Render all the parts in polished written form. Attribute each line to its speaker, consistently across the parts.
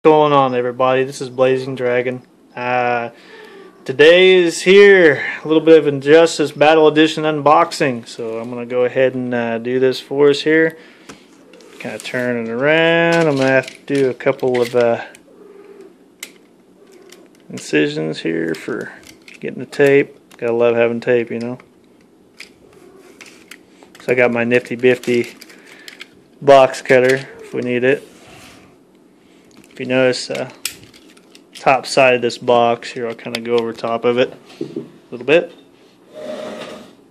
Speaker 1: going on, everybody? This is Blazing Dragon. Today is here a little bit of Injustice Battle Edition unboxing, so I'm going to go ahead and do this for us here. Kind of turn it around. I'm going to have to do a couple of incisions here for getting the tape. Gotta love having tape, you know. So I got my nifty bifty box cutter if we need it. If you notice top side of this box here, I'll kind of go over top of it a little bit.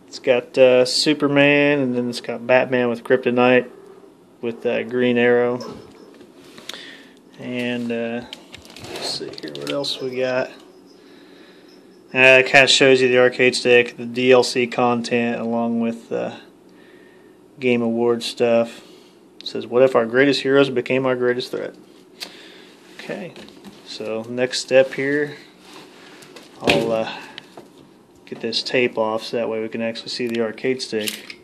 Speaker 1: It's got Superman, and then it's got Batman with Kryptonite with Green Arrow. And let's see here, what else we got? It kind of shows you the arcade stick, the DLC content, along with Game Award stuff. It says, what if our greatest heroes became our greatest threat? Okay, so next step here, I'll get this tape off so that way we can actually see the arcade stick.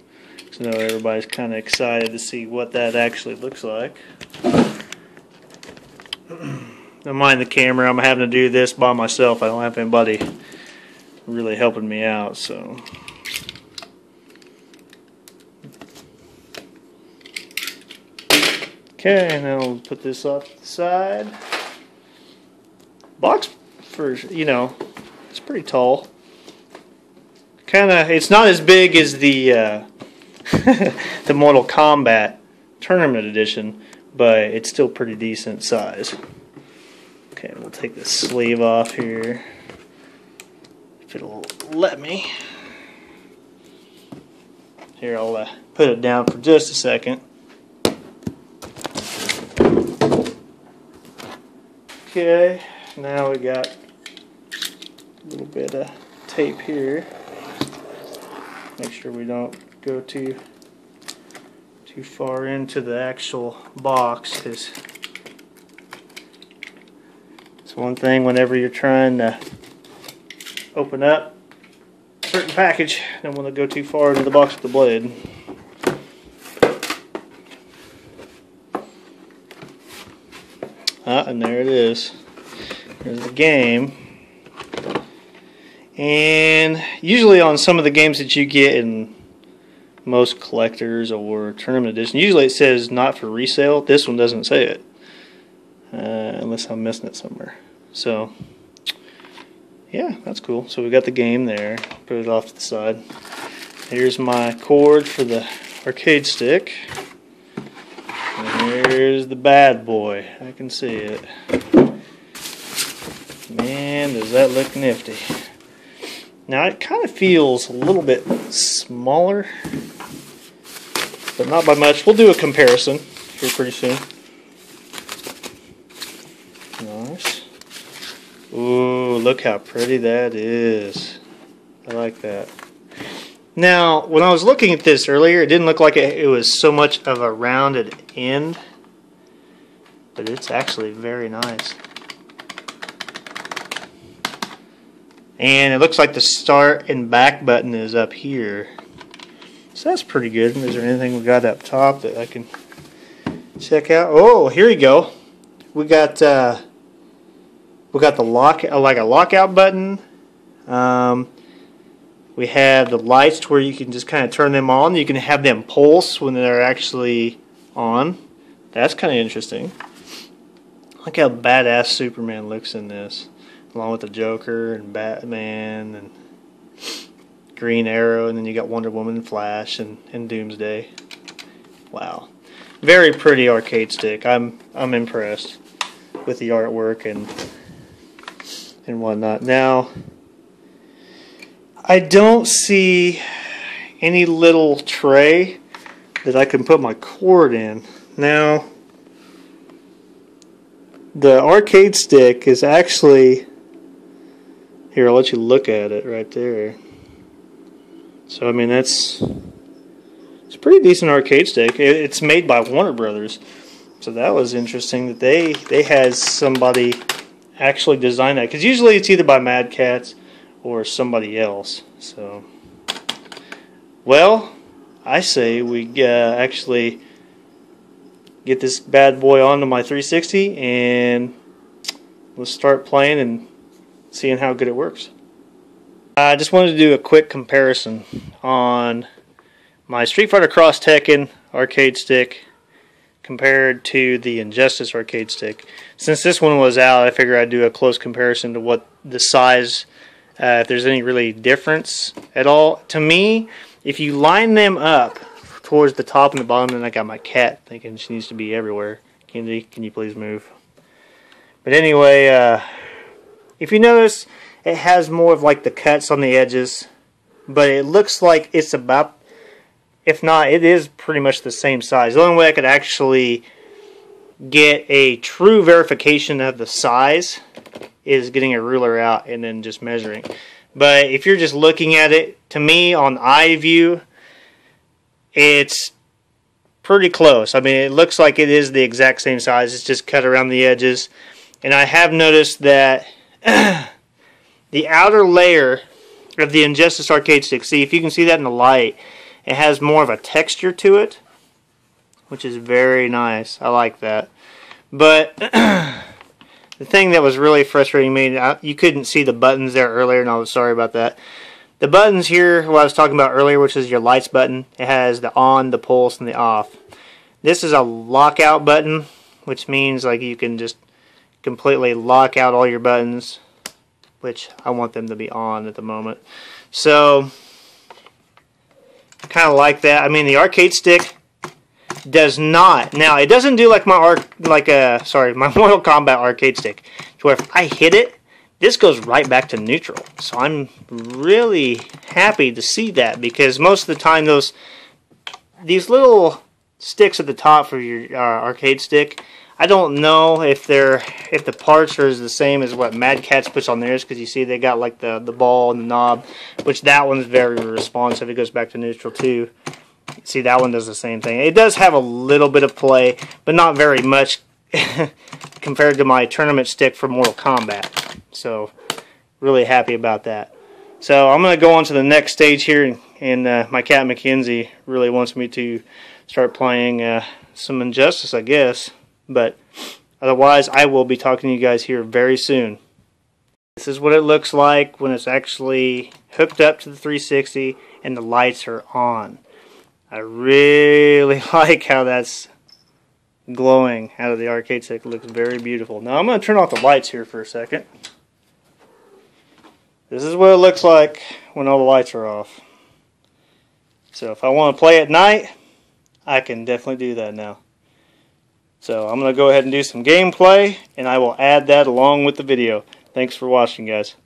Speaker 1: So I know everybody's kind of excited to see what that actually looks like. Don't mind the camera, I'm having to do this by myself. I don't have anybody really helping me out, so. Okay, and then I'll put this off to the side. Box, for you know, it's pretty tall. It's not as big as the the Mortal Kombat Tournament Edition, but it's still pretty decent size. Okay, we'll take the sleeve off here, if it'll let me. Here, I'll put it down for just a second. Okay, now we got a little bit of tape here. Make sure we don't go too far into the actual box, because it's one thing whenever you're trying to open up a certain package, don't want to go too far into the box with the blade. And there it is. There's the game. And usually on some of the games that you get in most collectors or tournament edition, usually it says not for resale. This one doesn't say it. Unless I'm missing it somewhere. So, yeah, that's cool. So we got the game there. Put it off to the side. Here's my cord for the arcade stick. Here's the bad boy. I can see it. Man, does that look nifty. Now, it kind of feels a little bit smaller, but not by much. We'll do a comparison here pretty soon. Nice. Ooh, look how pretty that is. I like that. Now, when I was looking at this earlier, it didn't look like it was so much of a rounded end, but it's actually very nice. And it looks like the start and back button is up here. So that's pretty good. Is there anything we got up top that I can check out? Oh, here you go. We got the lock, like a lockout button. We have the lights to where you can just kind of turn them on. You can have them pulse when they're actually on. That's kind of interesting. Look how badass Superman looks in this, along with the Joker and Batman and Green Arrow, and then you got Wonder Woman and Flash and Doomsday. Wow. Very pretty arcade stick. I'm impressed with the artwork and whatnot. Now, I don't see any little tray that I can put my cord in. Now, the arcade stick is actually, here, I'll let you look at it right there. So, I mean, it's a pretty decent arcade stick. It's made by Warner Brothers. So that was interesting that they had somebody actually design that. Because usually it's either by Mad Catz or somebody else. So, well, I say we actually get this bad boy onto my 360 and let's start playing and seeing how good it works. I just wanted to do a quick comparison on my Street Fighter Cross Tekken arcade stick compared to the Injustice arcade stick. Since this one was out, I figured I'd do a close comparison to what the size, if there's any really difference at all. To me, if you line them up towards the top and the bottom, and I got my cat thinking she needs to be everywhere. Kenzie, can you please move? But anyway, if you notice, it has more of like the cuts on the edges, but it looks like it's about, if not, it is pretty much the same size. The only way I could actually get a true verification of the size is getting a ruler out and then just measuring. But if you're just looking at it, to me on eye view, it's pretty close. I mean, it looks like it is the exact same size. It's just cut around the edges. And I have noticed that the outer layer of the Injustice arcade stick, see if you can see that in the light, it has more of a texture to it, which is very nice. I like that. But the thing that was really frustrating me, you couldn't see the buttons there earlier, and I was sorry about that. The buttons here, what I was talking about earlier, which is your lights button, it has the on, the pulse, and the off. This is a lockout button, which means like you can just completely lock out all your buttons, which I want them to be on at the moment. So kind of like that. I mean, the arcade stick does not. Now, it doesn't do like my my Mortal Kombat arcade stick, to where if I hit it, this goes right back to neutral. So I'm really happy to see that, because most of the time these little sticks at the top for your arcade stick, I don't know if the parts are the same as what Mad Catz puts on theirs, because you see they got like the ball and the knob, which that one's very responsive. It goes back to neutral too. See, that one does the same thing. It does have a little bit of play, but not very much compared to my tournament stick for Mortal Kombat. So really happy about that. So I'm going to go on to the next stage here, and my cat Mackenzie really wants me to start playing some Injustice, I guess. But otherwise, I will be talking to you guys here very soon. This is what it looks like when it's actually hooked up to the 360 and the lights are on. I really like how that's glowing out of the arcade stick. It looks very beautiful. Now I'm going to turn off the lights here for a second. This is what it looks like when all the lights are off. So if I want to play at night, I can definitely do that now. So I'm going to go ahead and do some gameplay, and I will add that along with the video. Thanks for watching, guys.